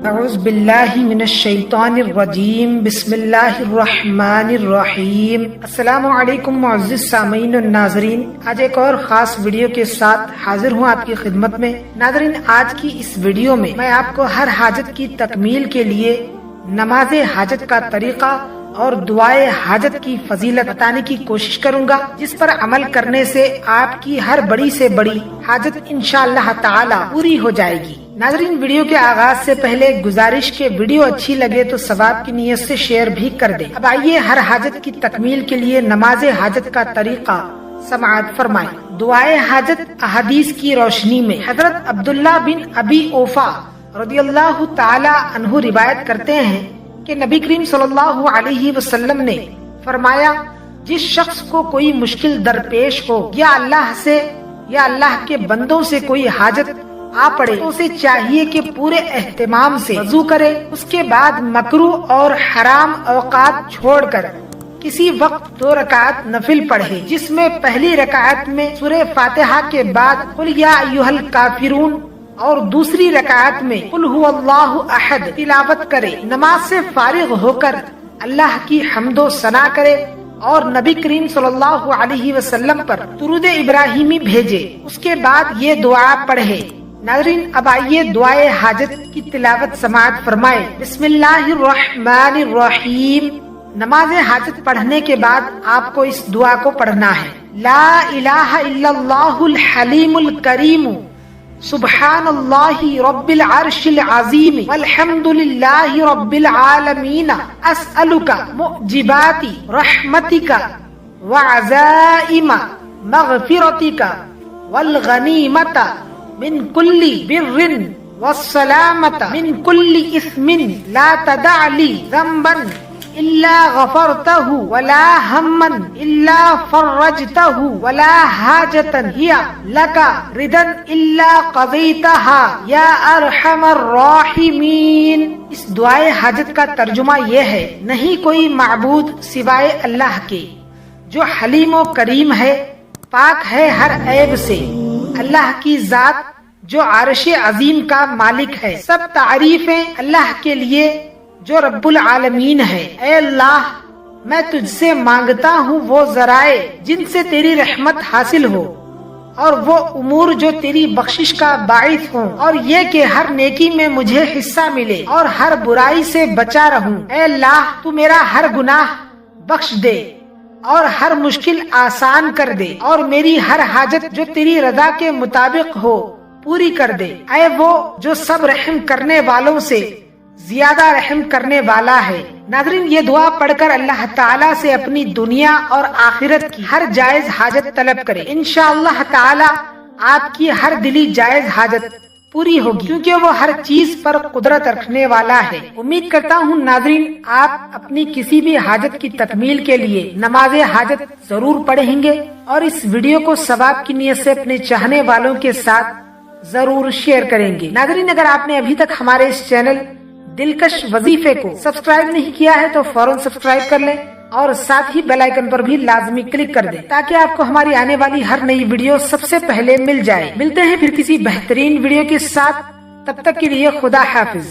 اعوذ باللہ من الشیطان الرجیم بسم اللہ الرحمن الرحیم۔ السلام علیکم معزز سامعین و ناظرین، آج ایک اور خاص ویڈیو کے ساتھ حاضر ہوں آپ کی خدمت میں۔ ناظرین، آج کی اس ویڈیو میں میں آپ کو ہر حاجت کی تکمیل کے لیے نماز حاجت کا طریقہ اور دعائے حاجت کی فضیلت بتانے کی کوشش کروں گا، جس پر عمل کرنے سے آپ کی ہر بڑی سے بڑی حاجت انشاءاللہ تعالی پوری ہو جائے گی۔ ناظرین، ویڈیو کے آغاز سے پہلے گزارش کے ویڈیو اچھی لگے تو ثواب کی نیت سے شیئر بھی کر دیں۔ اب آئیے ہر حاجت کی تکمیل کے لیے نماز حاجت کا طریقہ سماعت فرمائیں۔ دعائے حاجت احادیث کی روشنی میں حضرت عبداللہ بن ابی اوفا رضی اللہ تعالی عنہ روایت کرتے ہیں کہ نبی کریم صلی اللہ علیہ وسلم نے فرمایا، جس شخص کو کوئی مشکل درپیش ہو یا اللہ سے یا اللہ کے بندوں سے کوئی حاجت آ پڑے تو اسے چاہیے کہ پورے اہتمام سے وضو کرے، اس کے بعد مکروہ اور حرام اوقات چھوڑ کر کسی وقت 2 رکعت نفل پڑھے، جس میں پہلی رکعت میں سورہ فاتحہ کے بعد قل یا ایھا الکافرون اور دوسری رکعت میں قل ھو اللہ احد تلاوت کرے۔ نماز سے فارغ ہو کر اللہ کی حمد و ثنا کرے اور نبی کریم صلی اللہ علیہ وسلم پر درود ابراہیمی بھیجے، اس کے بعد یہ دعا پڑھے۔ ناظرین، اب آئیے دعائے حاجت کی تلاوت سماعت فرمائے۔ بسم اللہ الرحمن الرحیم۔ نماز حاجت پڑھنے کے بعد آپ کو اس دعا کو پڑھنا ہے۔ لا الہ الا اللہ الحلیم الکریم، سبحان اللہ رب العرش العظیم، والحمد للہ رب العالمین، اسألک معجبات رحمتک وعزائم مغفرتک والغنیمت من کل بر والسلامت من کل اثم، لا تدع لی ذنبا الا غفرته ولا ہما الا فرجته ولا حاجتا ہی لک ردا الا قضیتها یا ارحم الراحمین۔ اس دعائے حاجت کا ترجمہ یہ ہے، نہیں کوئی معبود سوائے اللہ کے جو حلیم و کریم ہے، پاک ہے ہر عیب سے، اللہ کی ذات جو عرش عظیم کا مالک ہے۔ سب تعریفیں اللہ کے لیے جو رب العالمین ہے۔ اے اللہ، میں تجھ سے مانگتا ہوں وہ ذرائع جن سے تیری رحمت حاصل ہو، اور وہ امور جو تیری بخشش کا باعث ہوں، اور یہ کہ ہر نیکی میں مجھے حصہ ملے اور ہر برائی سے بچا رہوں۔ اے اللہ، تو میرا ہر گناہ بخش دے اور ہر مشکل آسان کر دے، اور میری ہر حاجت جو تیری رضا کے مطابق ہو پوری کر دے۔ اے وہ جو سب رحم کرنے والوں سے زیادہ رحم کرنے والا ہے۔ ناظرین، یہ دعا پڑھ کر اللہ تعالیٰ سے اپنی دنیا اور آخرت کی ہر جائز حاجت طلب کرے، انشاءاللہ تعالیٰ آپ کی ہر دلی جائز حاجت پوری ہوگی، کیونکہ وہ ہر چیز پر قدرت رکھنے والا ہے۔ امید کرتا ہوں ناظرین آپ اپنی کسی بھی حاجت کی تکمیل کے لیے نماز حاجت ضرور پڑھیں گے، اور اس ویڈیو کو ثواب کی نیت سے اپنے چاہنے والوں کے ساتھ ضرور شیئر کریں گے۔ ناظرین، اگر آپ نے ابھی تک ہمارے اس چینل دلکش وظیفے کو سبسکرائب نہیں کیا ہے تو فوراً سبسکرائب کر لیں، اور ساتھ ہی بیل آئیکن پر بھی لازمی کلک کر دیں تاکہ آپ کو ہماری آنے والی ہر نئی ویڈیو سب سے پہلے مل جائے۔ ملتے ہیں پھر کسی بہترین ویڈیو کے ساتھ، تب تک کے لیے خدا حافظ۔